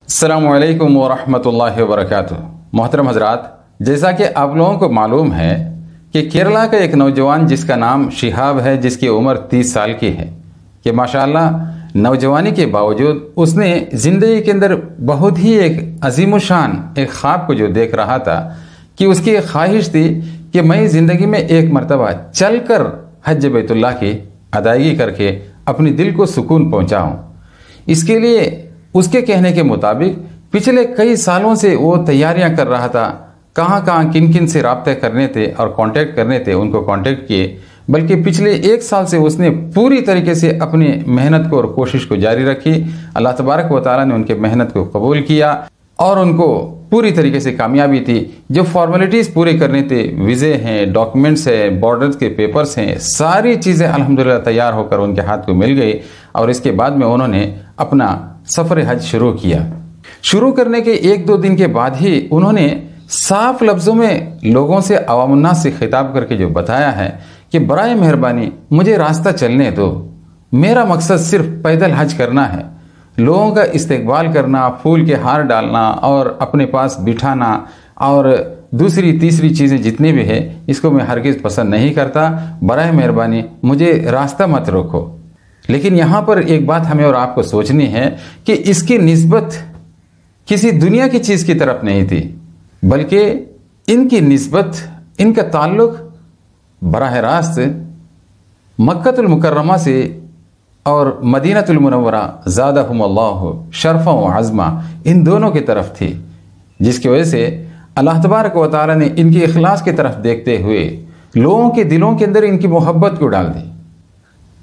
अस्सलामुअलैकुम वरहमतुल्लाहि वबरकातुह। मोहतरम हजरात, जैसा कि आप लोगों को मालूम है कि केरला का एक नौजवान जिसका नाम शिहाब है, जिसकी उम्र 30 साल की है, कि माशाअल्लाह नौजवानी के बावजूद उसने ज़िंदगी के अंदर बहुत ही एक अजीमुशान एक ख्वाब को जो देख रहा था कि उसकी एक ख्वाहिश थी कि मैं ज़िंदगी में एक मरतबा चल कर हज बैतुल्लाह की अदायगी करके अपनी दिल को सुकून पहुँचाऊँ। इसके लिए उसके कहने के मुताबिक पिछले कई सालों से वो तैयारियां कर रहा था। कहाँ कहाँ किन किन से राब्ते करने थे और कांटेक्ट करने थे, उनको कांटेक्ट किए। बल्कि पिछले एक साल से उसने पूरी तरीके से अपनी मेहनत को और कोशिश को जारी रखी। अल्लाह तबारक व तआला ने उनके मेहनत को कबूल किया और उनको पूरी तरीके से कामयाबी थी। जो फॉर्मेलिटीज़ पूरे करने थे, वीज़े हैं, डॉक्यूमेंट्स हैं, बॉर्डर्स के पेपर्स हैं, सारी चीज़ें अल्हम्दुलिल्लाह तैयार होकर उनके हाथ को मिल गई और इसके बाद में उन्होंने अपना सफ़र हज शुरू किया। शुरू करने के 1-2 दिन के बाद ही उन्होंने साफ लफ्ज़ों में लोगों से, अवामुन्नास से खिताब करके जो बताया है कि बराए मेहरबानी मुझे रास्ता चलने दो, मेरा मकसद सिर्फ पैदल हज करना है। लोगों का इस्तकबाल करना, फूल के हार डालना और अपने पास बिठाना और दूसरी तीसरी चीज़ें जितनी भी है, इसको मैं हरगिज़ पसंद नहीं करता। बराए मेहरबानी मुझे रास्ता मत रोको। लेकिन यहाँ पर एक बात हमें और आपको सोचनी है कि इसकी निस्बत किसी दुनिया की चीज़ की तरफ नहीं थी, बल्कि इनकी निस्बत, इनका ताल्लुक बराह रास्त मक्कतुल मुकर्रमा से और मदीनतुल मुनव्वरा ज़ादहुमुल्लाहु शरफ़ा व अज़्मा, इन दोनों की तरफ थी, जिसकी वजह से अल्लाह तबारक व तआला ने इनकी इखलास की तरफ देखते हुए लोगों के दिलों के अंदर इनकी मोहब्बत को डाल दी।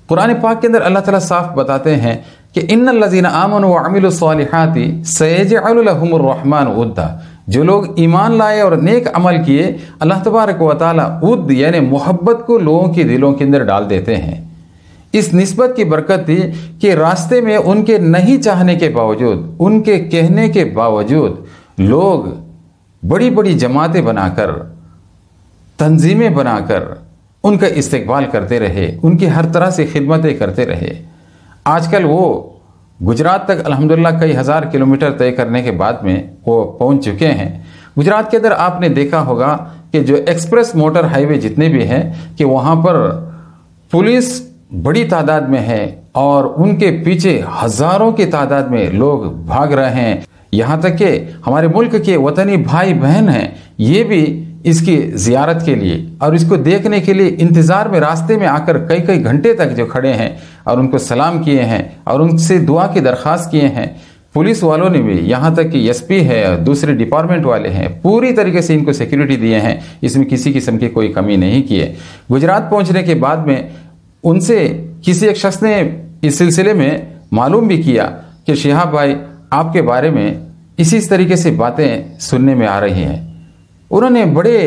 कुरान पाक के अंदर अल्लाह ताला साफ बताते हैं कि इन्नल्लज़ीना आमनु व अमिलुस्सालिहाति सयजअलु लहुमुर रहमान वुद्दा। जो लोग ईमान लाए और नेक अमल किए, अल्लाह तबारक व तआला वुद्द यानी मोहब्बत को लोगों के दिलों के अंदर डाल देते हैं। इस निस्बत की बरकत थी कि रास्ते में उनके नहीं चाहने के बावजूद, उनके कहने के बावजूद लोग बड़ी बड़ी जमातें बनाकर, तंजीमें बनाकर उनका इस्तकबाल करते रहे, उनकी हर तरह से खिदमतें करते रहे। आजकल वो गुजरात तक अल्हम्दुलिल्लाह कई हज़ार किलोमीटर तय करने के बाद में वो पहुंच चुके हैं। गुजरात के अंदर आपने देखा होगा कि जो एक्सप्रेस मोटर हाईवे जितने भी हैं, कि वहाँ पर पुलिस बड़ी तादाद में है और उनके पीछे हज़ारों की तादाद में लोग भाग रहे हैं। यहाँ तक कि हमारे मुल्क के वतनी भाई बहन हैं, ये भी इसकी ज़ियारत के लिए और इसको देखने के लिए इंतज़ार में रास्ते में आकर कई कई घंटे तक जो खड़े हैं और उनको सलाम किए हैं और उनसे दुआ की दरख्वास्त किए हैं। पुलिस वालों ने भी, यहाँ तक कि एसपी है और दूसरे डिपार्टमेंट वाले हैं, पूरी तरीके से इनको सिक्योरिटी दिए हैं, इसमें किसी किस्म की कोई कमी नहीं की है। गुजरात पहुँचने के बाद में उनसे किसी एक शख्स ने इस सिलसिले में मालूम भी किया कि शिहाब भाई, आपके बारे में इसी तरीके से बातें सुनने में आ रही हैं। उन्होंने बड़े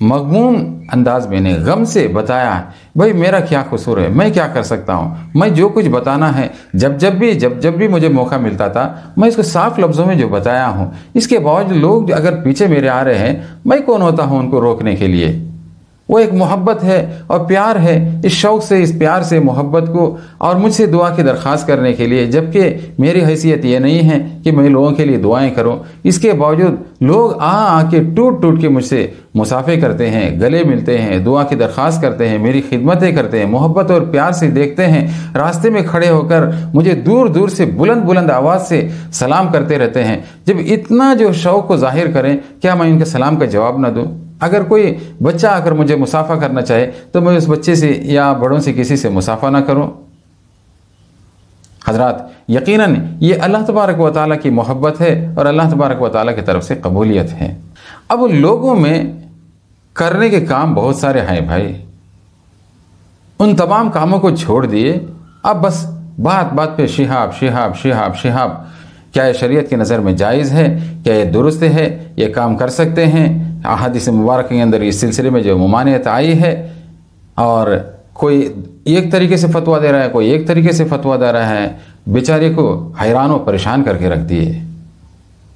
मगमूम अंदाज में, गम से बताया, भाई मेरा क्या कसूर है, मैं क्या कर सकता हूँ, मैं जो कुछ बताना है जब जब भी मुझे मौका मिलता था, मैं इसको साफ लफ्ज़ों में जो बताया हूँ। इसके बावजूद लोग अगर पीछे मेरे आ रहे हैं, मैं कौन होता हूँ उनको रोकने के लिए। वो एक मोहब्बत है और प्यार है, इस शौक़ से, इस प्यार से, मोहब्बत को और मुझसे दुआ की दरख्वास्त करने के लिए, जबकि मेरी हैसियत ये नहीं है कि मैं लोगों के लिए दुआएं करूं। इसके बावजूद लोग आके टूट टूट के मुझसे मुसाफे करते हैं, गले मिलते हैं, दुआ की दरख्वास्त करते हैं, मेरी खिदमतें करते हैं, मोहब्बत और प्यार से देखते हैं, रास्ते में खड़े होकर मुझे दूर दूर से बुलंद बुलंद आवाज़ से सलाम करते रहते हैं। जब इतना जो शौक़ को जाहिर करें, क्या मैं उनके सलाम का जवाब न दूँ? अगर कोई बच्चा आकर मुझे मुसाफा करना चाहे तो मैं उस बच्चे से या बड़ों से किसी से मुसाफा ना करूं? हजरात, यकीनन ये अल्लाह तबारक व तआला की मोहब्बत है और अल्लाह तबारक व तआला की तरफ से कबूलियत है। अब लोगों में करने के काम बहुत सारे हैं भाई, उन तमाम कामों को छोड़ दिए, अब बस बात बात पे शिहाब शिहाब शिहाब शिहाब। क्या ये शरीयत की नज़र में जायज़ है? क्या ये दुरुस्त है? ये काम कर सकते हैं? अहादीस मुबारक के अंदर इस सिलसिले में जो मुमानियत आई है, और कोई एक तरीके से फतवा दे रहा है, कोई एक तरीके से फतवा दे रहा है, बेचारे को हैरान और परेशान करके रख दिए।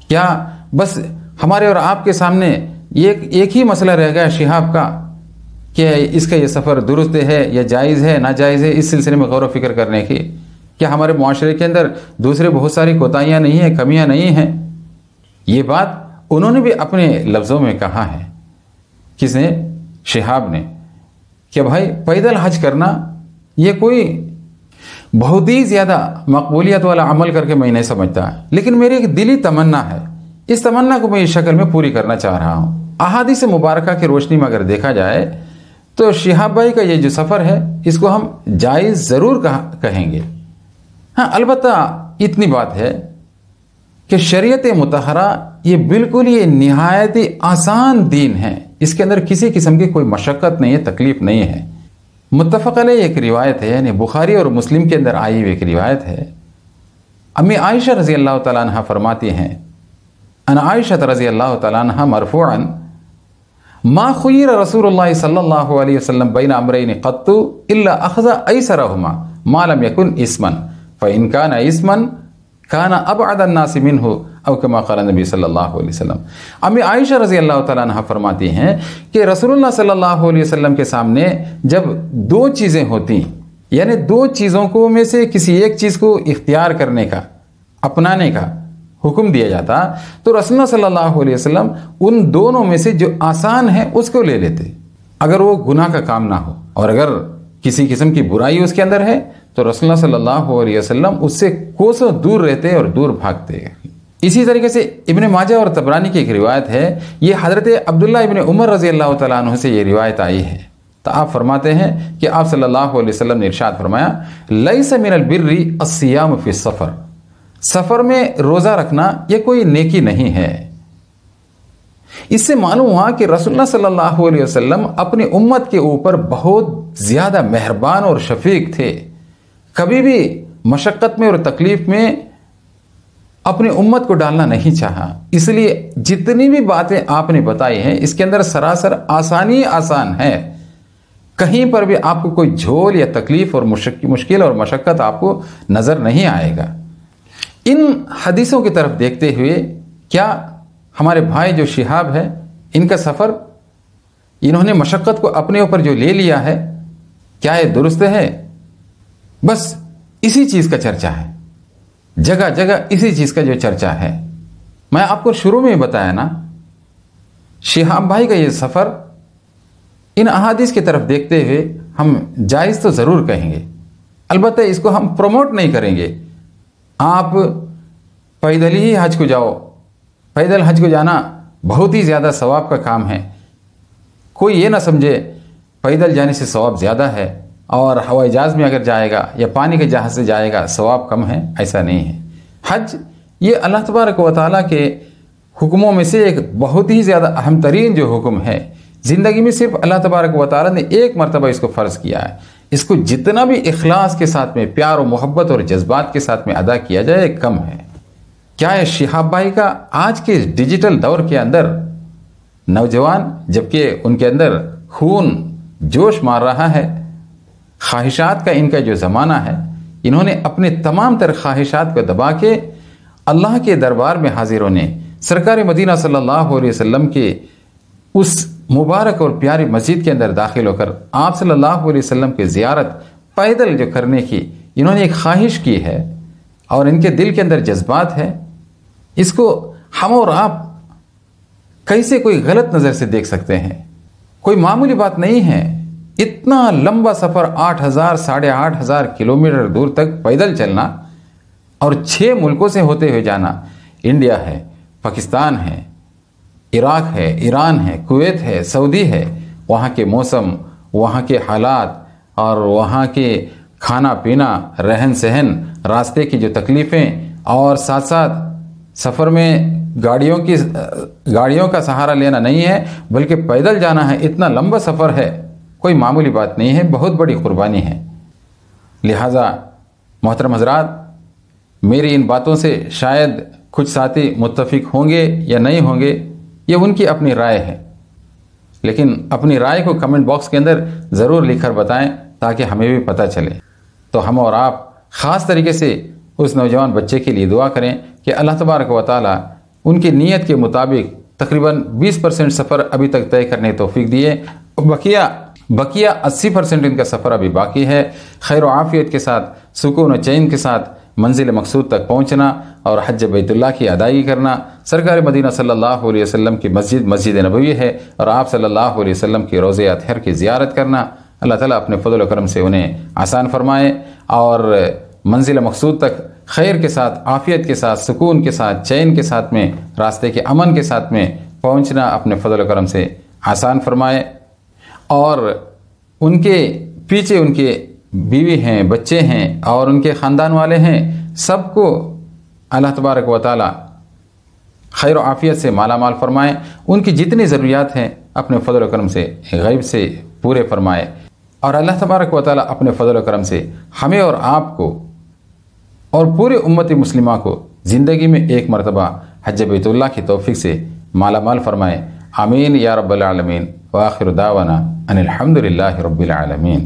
क्या बस हमारे और आपके सामने एक ही मसला रह गया शिहाब का कि इसका ये सफ़र दुरुस्त है या जायज़ है, नाजायज़ है, इस सिलसिले में गौर व फिक्र करने की? क्या हमारे मुआशरे के अंदर दूसरे बहुत सारी कोताहियाँ नहीं हैं, कमियाँ नहीं हैं? ये बात उन्होंने भी अपने लफ्ज़ों में कहा है। किसने? शिहाब ने। कि भाई पैदल हज करना ये कोई बहुत ही ज़्यादा मकबूलियत वाला अमल करके मैं नहीं समझता, लेकिन मेरी एक दिली तमन्ना है, इस तमन्ना को मैं इस शक्ल में पूरी करना चाह रहा हूँ। अहादीस मुबारका की रोशनी में अगर देखा जाए तो शिहाब भाई का ये जो सफ़र है इसको हम जायज़ ज़रूर कहेंगे। हाँ, अलबत्ता इतनी बात है कि शरीयत मुतहरा ये बिल्कुल ये निहायत ही आसान दीन है, इसके अंदर किसी किस्म की कोई मशक्क़त नहीं है, तकलीफ़ नहीं है। मुत्तफ़क़ अलैह एक रिवायत है, यानी बुखारी और मुस्लिम के अंदर आई हुई एक रिवायत है। अम्मी आयशा रज़ी अल्लाह तआला अन्हा फरमाती हैं, अन आयशा रज़ी अल्लाह तआला अन्हा मरफ़ूअन मा खुय्यिर रसूलुल्लाह सल्लल्लाहु अलैहि वसल्लम बैन अमरैन क़त्तु इल्ला अख़ज़ ऐसरहुमा मा लम यकुन इस्मन फ़इन कान इस्मन कान अबअद अन्नास मिन्हु औ कमा क़ाल नबी सल्लल्लाहु अलैहि वसल्लम। अम्मी आयशा रज़ी अल्लाह तआला अन्हा फरमाती हैं कि रसूलुल्लाह सल्लल्लाहु अलैहि वसल्लम के सामने जब दो चीज़ें होती, यानी दो चीज़ों को में से किसी एक चीज़ को इख्तियार करने का, अपनाने का हुक्म दिया जाता, तो रसूलुल्लाह सल्लल्लाहु अलैहि वसल्लम उन दोनों में से जो आसान है उसको ले लेते, अगर वो गुनाह का काम ना हो, और अगर किसी किस्म की बुराई उसके अंदर है तो रसूलुल्लाह सल्लल्लाहु अलैहि वसल्लम उससे कोसों दूर रहते और दूर भागते। इसी तरीके से इब्ने माजा और तबरानी की एक रिवायत है, ये हज़रत अब्दुल्लाह इब्ने उमर रज़ी अल्लाह तआला अन्हु से ये रिवायत आई है। तो आप फरमाते हैं कि आप सल्लल्लाहु अलैहि वसल्लम ने इरशाद फरमाया, लैसा मिनल बिर्रि अस्सियाम फी सफ़र, सफ़र में रोज़ा रखना ये कोई नेकी नहीं है। इससे मालूम हुआ कि रसूलुल्लाह सल्लल्लाहु अलैहि वसल्लम अपनी उम्मत के ऊपर बहुत ज़्यादा मेहरबान और शफीक थे, कभी भी मशक्क़त में और तकलीफ़ में अपनी उम्मत को डालना नहीं चाहा। इसलिए जितनी भी बातें आपने बताई हैं इसके अंदर सरासर आसानी आसान है, कहीं पर भी आपको कोई झोल या तकलीफ़ और मुश्किल और मशक्क़त आपको नज़र नहीं आएगा। इन हदीसों की तरफ देखते हुए क्या हमारे भाई जो शिहाब है, इनका सफ़र, इन्होंने मशक्क़त को अपने ऊपर जो ले लिया है, क्या ये दुरुस्त है? बस इसी चीज़ का चर्चा है, जगह जगह इसी चीज़ का जो चर्चा है। मैं आपको शुरू में बताया ना, शिहाब भाई का ये सफ़र इन अहादीस की तरफ देखते हुए हम जायज़ तो ज़रूर कहेंगे, अलबत्ता इसको हम प्रमोट नहीं करेंगे। आप पैदल ही हज को जाओ, पैदल हज को जाना बहुत ही ज़्यादा सवाब का काम है। कोई ये ना समझे पैदल जाने से सवाब ज़्यादा है और हवाई जहाज़ में अगर जाएगा या पानी के जहाज़ से जाएगा सवाब कम है, ऐसा नहीं है। हज ये अल्लाह तबारक व तआला के हुक्मों में से एक बहुत ही ज़्यादा अहम तरीन जो हुक्म है। ज़िंदगी में सिर्फ अल्लाह तबारक व तआला ने एक मरतबा इसको फ़र्ज़ किया है। इसको जितना भी इखलास के साथ में, प्यार और मोहब्बत और जज्बात के साथ में अदा किया जाए कम है। क्या है शिहाब भाई का आज के डिजिटल दौर के अंदर नौजवान, जबकि उनके अंदर खून जोश मार रहा है, ख्वाहिशात का इनका जो ज़माना है, इन्होंने अपने तमाम तर ख्वाहिशात को दबा के अल्लाह के दरबार में हाजिर होने, सरकार मदीना सल्लल्लाहु अलैहि वसल्लम के उस मुबारक और प्यारी मस्जिद के अंदर दाखिल होकर आप सल्लल्लाहु अलैहि वसल्लम की ज़ियारत पैदल जो करने की इन्होंने एक ख्वाहिश की है और इनके दिल के अंदर जज्बात है, इसको हम और आप कैसे कोई गलत नज़र से देख सकते हैं? कोई मामूली बात नहीं है। इतना लंबा सफ़र 8,000 साढ़े 8,000 किलोमीटर दूर तक पैदल चलना और 6 मुल्कों से होते हुए जाना, इंडिया है, पाकिस्तान है, इराक है, ईरान है, कुवैत है, सऊदी है, वहाँ के मौसम, वहाँ के हालात और वहाँ के खाना पीना, रहन सहन, रास्ते की जो तकलीफ़ें, और साथ साथ सफ़र में गाड़ियों का सहारा लेना नहीं है बल्कि पैदल जाना है। इतना लंबा सफ़र है, कोई मामूली बात नहीं है, बहुत बड़ी कुर्बानी है। लिहाजा मोहतरम हज़रात, मेरी इन बातों से शायद कुछ साथी मुत्तफ़िक होंगे या नहीं होंगे, ये उनकी अपनी राय है, लेकिन अपनी राय को कमेंट बॉक्स के अंदर ज़रूर लिखकर बताएं ताकि हमें भी पता चले। तो हम और आप ख़ास तरीके से उस नौजवान बच्चे के लिए दुआ करें कि अल्लाह तबारक व तआला उनकी नीयत के मुताबिक तकरीबन 20% सफ़र अभी तक तय करने की तौफीक दिए, बकिया बकिया 80% इनका सफ़र अभी बाकी है। खैर आफियत के साथ, सुकून और चैन के साथ मंजिल मकसूद तक पहुँचना और हज बैतुल्लाह की अदायगी करना। सरकार मदीना सल्लल्लाहु अलैहि वसल्लम की मस्जिद नबवी है और आप सल्लल्लाहु अलैहि वसल्लम की रोज़े अतहर की ज़ियारत करना। अल्लाह ताला अपने फजल करम से उन्हें आसान फरमाए और मंजिल मकसूद तक खैर के साथ, आफियत के साथ, सुकून के साथ, चैन के साथ में, रास्ते के अमन के साथ में पहुँचना अपने फजल करम से आसान फरमाए। और उनके पीछे उनके बीवी हैं, बच्चे हैं और उनके ख़ानदान वाले हैं, सबको अल्लाह तबारक व तआला खैर व आफ़ियत से माला माल फरमाए। उनकी जितनी ज़रूरियात हैं अपने फ़ज़ल व करम से गैब से पूरे फरमाए। और अल्लाह तबारक व तआला अपने फ़ज़ल व करम से हमें और आपको और पूरे उम्मत मुस्लिमा को ज़िंदगी में एक मरतबा हज बैतुल्लाह की तौफ़ीक़ से माला माल फरमाए। आमीन या रब्बल आलमीन। व आखिर दावाना अनिल हम्दुलिल्लाहि रब्बिल आलमीन।